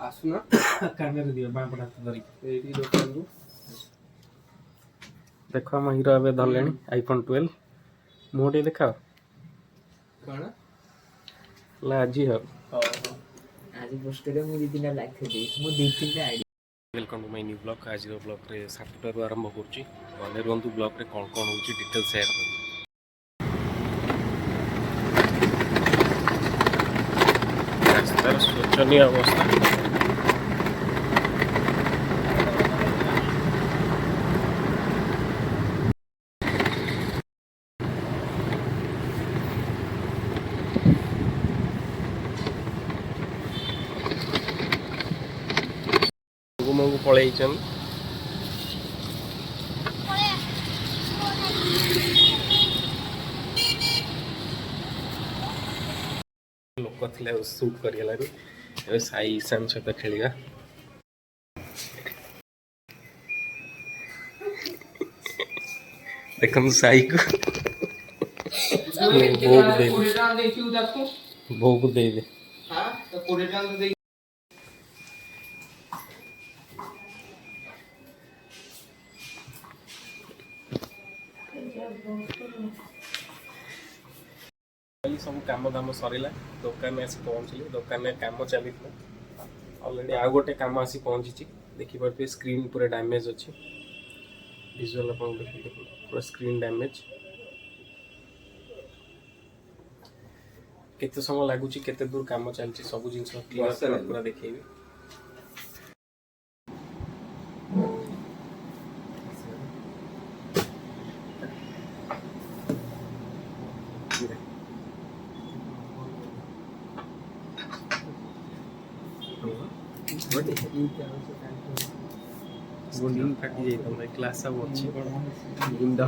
आसुना कानरे दियो बापड़ हाथ धरी एठी दुकान रू देखो हम हीरो एबे धरलेनी आईफोन 12 मोटे देखाओ कोन लाजी हो आज पोस्ट करे मु दिना लाइक दे मु दी तीनटा ID welcome to my new blog आज रो ब्लॉग रे 7 टा आरंभ करछि गने रंतु ब्लॉग रे कोन कोन होछि डिटेल शेयर कर रास्तार शोचनीय अवस्था मंगू पड़े लोक थे सुट कर साई ईशान सहित खेलिया देख साई को भोग दे दे सब कम दाम सरला दुकान में आसी पहुँचली दुकान में कम चली ऑलरेडी आउ गोटे कम आसी पहुँची देखिए स्क्रीन पूरा डैमेज अच्छी विजुअल पूरा स्क्रीन डैमेज केते समय लगुच केते दूर कम चलती सब जिन क्लियर पूरा देखिए गुंडन फाटी जाइए भाई क्लास सब अच्छी गुंडा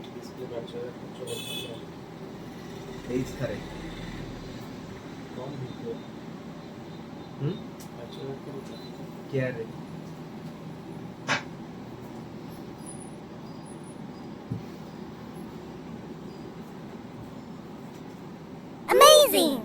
डिस्प्ले बाजो तेज करे कौन वीडियो अच्छा क्या रे Amazing.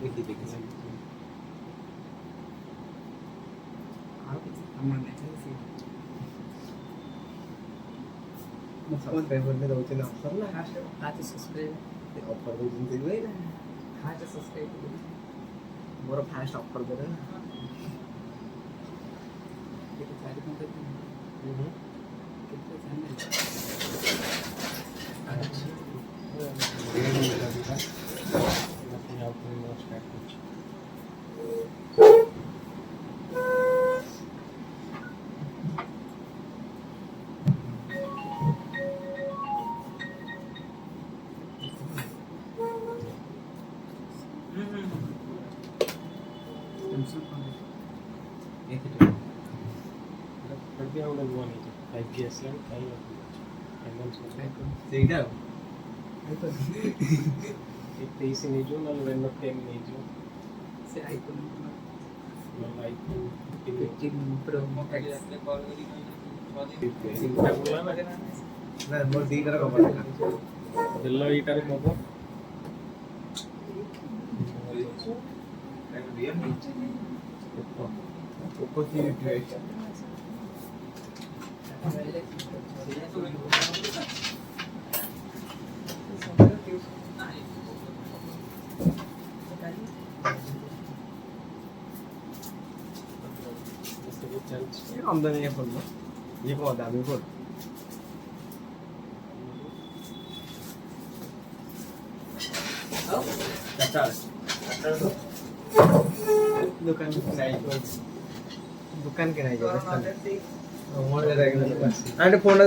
देखिए देखिए समझ पे बोलने दो चलो ऑफर ना हाथ सब्सक्राइब ऑफर दे दिन हुए ना हाथ सब्सक्राइब मोर फास्ट ऑफर दे ना कितने चार्ज करते कितने चैनल से आईफोन प्रो ना मोर दीटा कवर दिल्लो ईटारे कवर ओप्पो की आमदनी है फोन ये कौन दामी फोन दुकान दुकान के नहीं అంటే ఫోన్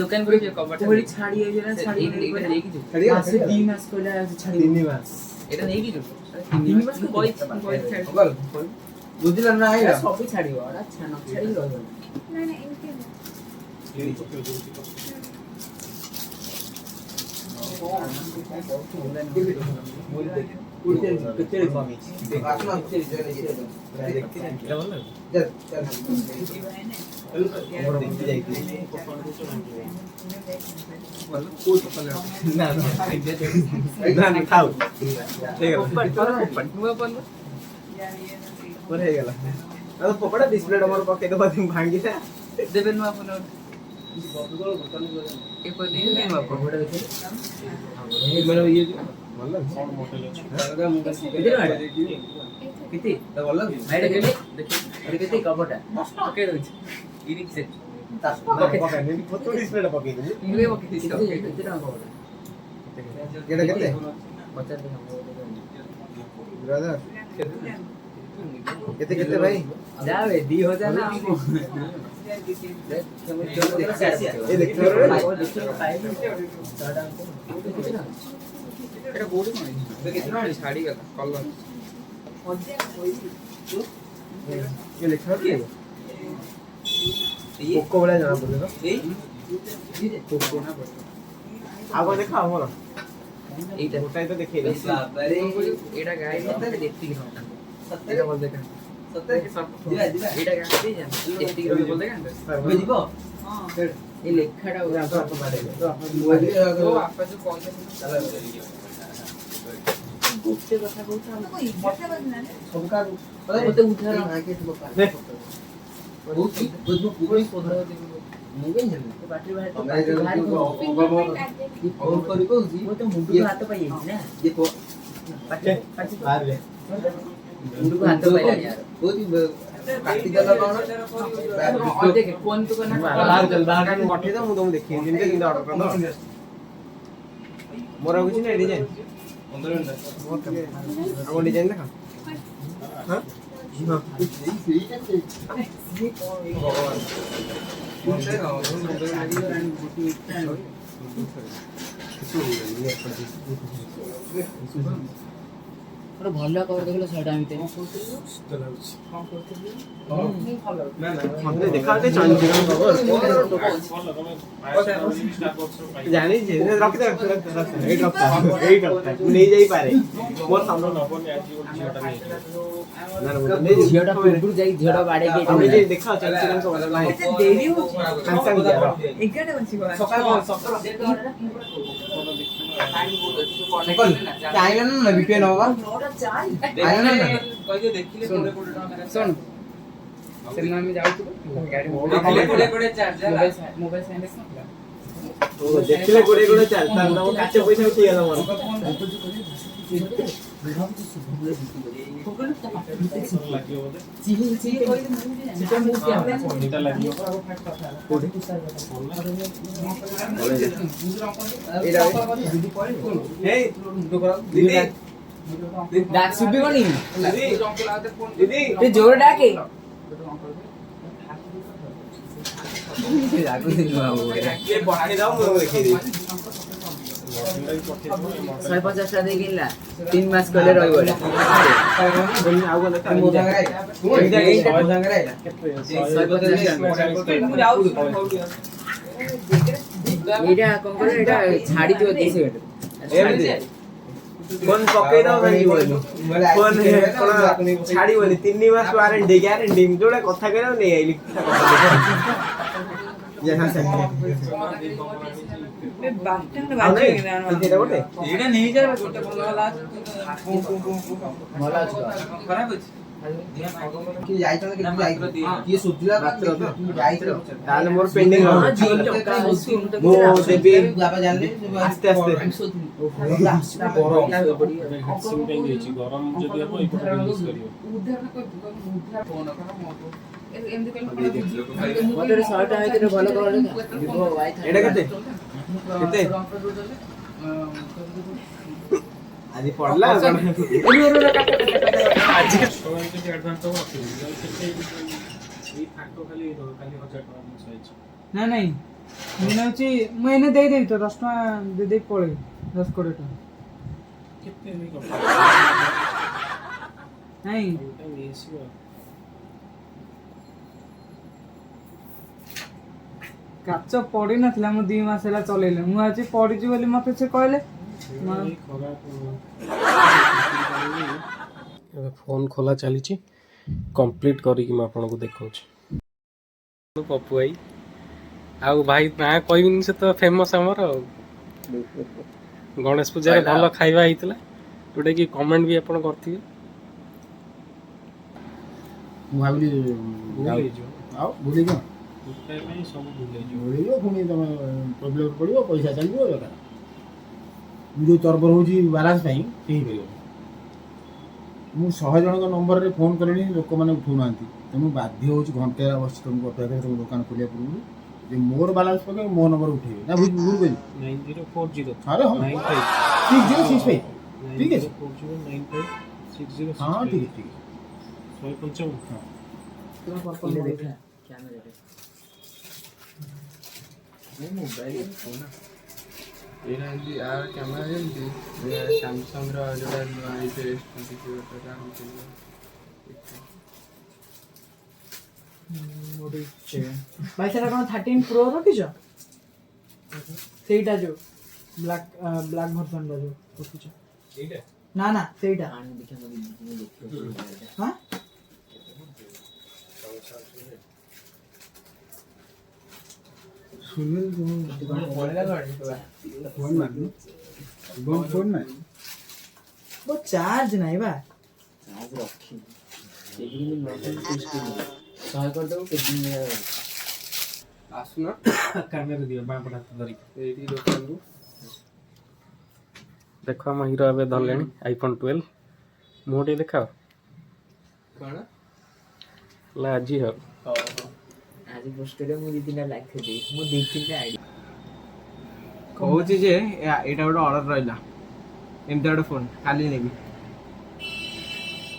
दुकान पर कोहली छाड़ी है ना छाड़ी मासे 2 मास कोला छाड़ी 3 मास এটা নেই কি 3 মাস কই ছাড়ি বুঝলা না আইলা সবই ছাড়িব ওরা ছানা ছাড়ি রইব না না এমনি ପକଡା ଡିସପ୍ଲେ ଆମର ପକେଇ ଦବା ଭାଙ୍ଗି ତା ଦେବେ ନୁ ଆପଣ ଏ ପଟେ ନେଇ ନୁ ଆପଣ ବଡ ଦେଖେ ମାନେ ଇଏ ଭଲ କଣ ମଡେଲ ଅଛି किती तर बोलला माहिती गेले अरे किती कपटा ओके दोची इरिक से ପକେଇ ଫଟୋ ଡିସପ୍ଲେ ଟା पकेଇ दे इले ओके किती किती ना कपटा କେଟା କେତେ 50 ब्रदर କେତେ କେତେ ଭାଇ जावे 2000 ना हमको ଏ ଦେଖିବ এটা बोर्ड कोन कितना साड़ी का कलर ये लिखा है पोको वाला जाना पड़ेगा पोको ना पड़े आगो देखा हमर এইটা ওটাই তো দেখিয়ে বাবারে এটা গাই দেখতে কি হবে এটা বল দেখা সত্যি এটা গাই দিয়ে যান দেখতে কি হবে বল দেখা বুঝিবো हां এই লেখাটা ওরা আপনি পারে তো আপনি जो कॉल চালা गुप्ते কথা বলতে हम कोई কথা বলনা सबका ওতে উঠার আগে তো পারে বুঝবো পুরোই কথা मुगे नहीं बैटरी बाहर तो फोन करी को जी वो तो मुंडू को हाथ पाई है ना ये को पट्टे बाहर ले मुंडू को हाथ पाई यार वो ती काटी देला कौन और देख फोन तो करना बाहर चल पठे दो मु तुम देखि जिनके किंतु ऑर्डर कर दो मोर कुछ नहीं डिजाइन 15 मिनट मोर के हम डिजाइन देखा हां ଭଲ କଭର ଦେଖିଲ ସେଟା ଏମିତି हमने देखा थे चांदी का कवर जानी जे रख दे ए रखता नहीं जाई पारे मोर सामने नबने आज झियोटा नहीं ना ना ଝିଅଟା ପୂର୍ବରୁ ଯାଇ ଝିଅଟା ବାଡେଇକି हमने जे देखा चांदी का कवर नहीं ଦେରି ହଉଛି खानसा दिया ଏଗାରଟା ବଞ୍ଚିବ ଚାଇନା ନା ବିପିଏନ होगा आइना ना ଶୁଣ ସେଦିନ ଆମେ ଯାଉଥିଲୁ ଗାଡି ମୋବାଇଲ ସାଇନ୍ସ तो देखले गोडे गोडे चालता ना वो काचे पैसा उठी गेला मोर डाक सुबी कोनी दीदी जोर डाके रागु दिन बाबू ये पठाई दाও ମୁଁ ଦେଖେଇ ଶହେ 50 ଟା ଦେଇ କିଣିଲା 3 ମାସ କଲେ ରହିବ ଦେଇ ଆଉ ଗଲେ ମୋ ସାଙ୍ଗରେ ମୋ ସାଙ୍ଗରେ ଏଇଟା କଣ କହିଲ ଏଇଟା ଛାଡି ଦିଅ 30 ମିନିଟ फोन पकई दो भांगिबोनी फोन कोन छाड़ीबोनी 3 मास वारंटी ग्यारंटी जोडा कथा कहना नै आइली जहाँ से ए बास्टन बाजे एटा गोटे एटा नहीं जा गोटे भलो वाला खराब अछि कि जाइतो कि कि सुतिला जाइतो ताले मोर पेंडिंग हो मो देबी बाबा जानले आस्ते आस्ते सिम टाइम ଦେଇଛି ଗରମ ଯଦି ହବ ଏପଟେ ରିଲିଜ କରିବ उधर कोई फोन एमदी कल मोटर 100 टा है भलो कलर विवो वाई था एटा केते केते आदि पडला ଆଜି ଆଡଭାନ୍ସ ତ ଅଛି ଏଇ ଫାଟो ଖାଲି କାଲି 1000 ଟଙ୍କା ମିସ୍ ହେଇଛି ନା ନାଇଁ ମୁଁ ଏନେ ଦେଇଦେବି ତ 10 ଟଙ୍କା ଦେଇଦେଇ ପଳେଇ 10 କୋଟି ଟଙ୍କା କେତେ ନେଇ କଥା ନାଇଁ ଏଇଟା ନେଇସିବ କାଚ ପଡି ନଥିଲା ମୁଁ 2 ମାସ ହେଲା ଚଲେଇଲି ମୁଁ ଆଜି ପଡିଛି ବୋଲି ମତେ ସେ କହିଲେ फोन खोला चली कंप्लीट करिकी मैं आपको देखौछि पप्पू भाई आउ भाई ना कहबिन से तो फेमस हमर गणेश पूजा रे भलो खाइबा हितला जोटे कि कमेंट भी आपन करथि मु भाबली भूली जो आओ भूली जो उठाई नहीं सब भूली जो भूली जो पुणी तमे प्रॉब्लम पड़ियो पैसा चलियो बेटा जो तरबर होची बैलेंस नहीं केही करियो मु 100 जन नंबर रे फोन करनी लोक माने उठौ नांती तेनु बाध्य होची घंटे बस तुमको अपेक्षा तुम दुकान खोलिया पूर्व जे मोर बैलेंस पके मो नंबर उठेबे ना भूल भूल गई 9040 अरे हां 95 6065 ठीक है 9040 हां ठीक है 155 हां ये देखा कैमरा रे नहीं मोबाइल फोन एना जी आर कैमरा जेंती सैमसंग रो जोडा आइसे S22 टा हम चलियो मोडी भाई सेटा कोन 13 प्रो रखिछ सेटा जो ब्लैक वर्जन रो जो रखिछ एटा ना ना सेटा आने देखा मैं देखियो हां सुनिल तुम बोलेगा गाड़ी फोन मारनु फोन ना वो चार्ज नहीं बा आज रखी एक दिन नोटिस कर सहाय कर दो एक दिन में आसुना कैमरा दियो बा पडा धरी एडी दुकान रो देखो हम हीरो एबे धरलेनी आईफोन 12 मोटे देखाओ कोन ला जी हो आज पोस्ट करे मु दी दिन लाइक थे दे मु दी दिन आईडी कहूची जे एटा गोटे ऑर्डर रहिला एमते गोटे फोन काली नेबी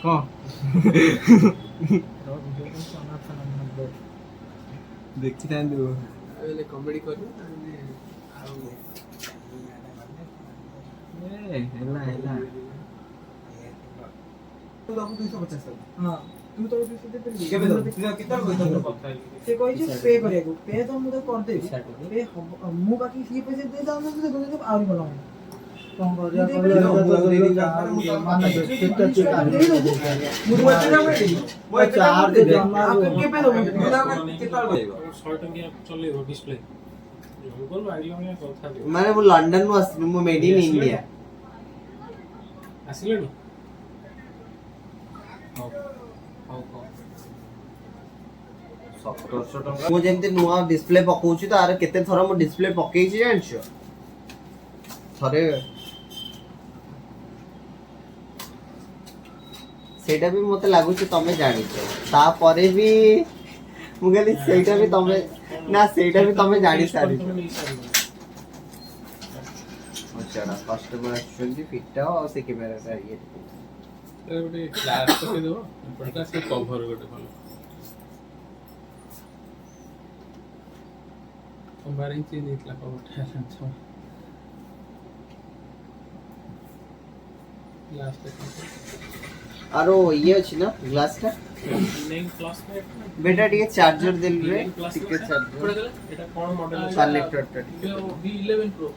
को देखि तांदु एले कॉमेडी करू ए हेला हेला तू 250 हां तू तो 200 दे दे केबे दो कितना से कोई चीज पे करेगो पे तो मु तो कर दे पे मु बाकी सी पैसे दे जाऊ ना तो आउरी बोला कौन कर डिस्प्ले माने वो लंदन में आसी मो मेड इन इंडिया आसिलेनी मु जेमते नुआ डिस्प्ले पकाउची तो आर केते थरा मो डिस्प्ले पकेइची जानछो थरे सेटा भी मते लागुची तमे जानिछो ता परे भी मु कहली सेटा भी तमे ना सेटा भी तमे जानि सारी अच्छा कस्टमर एक्चुअली फिटा और से कैमरा का ये गोटे ग्लास पके देबो पड़का से कवर गोटे भलो बारे चेंज इतला कवर था ग्लास पे आरो ये अछि ना ग्लास का नहीं प्लस में बेटा टिके चार्जर देल रे प्लस टिके चार्जर एटा कोन मॉडल V11 V11 Pro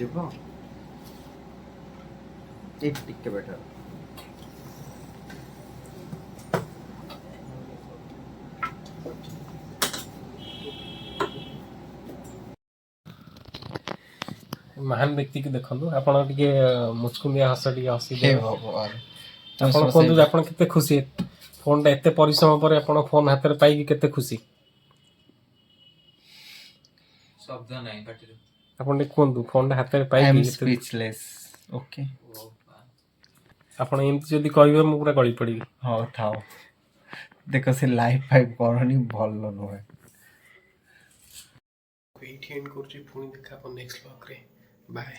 ଯିବ ଏଇଠି ଟିକେ ବେଟର। महान व्यक्ति की देखंतु आपण टिके मुचकुंदिया हस टिके हसी हे दे भगवान आपण कोंतु आपण केते खुशी फोन टा एते परिश्रम पर आपण फोन हाथ रे पाई केते खुशी शब्द नहीं पाटिरो आपण टे कोंतु फोन टा हाथ रे पाई आई एम केते स्पीचलेस ओके आपण एमती जदी कहबे मु पूरा गळी पड़ी हाँ थाओ देखो से लाइफ फाइव करनी भल नुहे एठी एंड करछि पुणी देखा अपन नेक्स्ट व्लॉग रे बाय।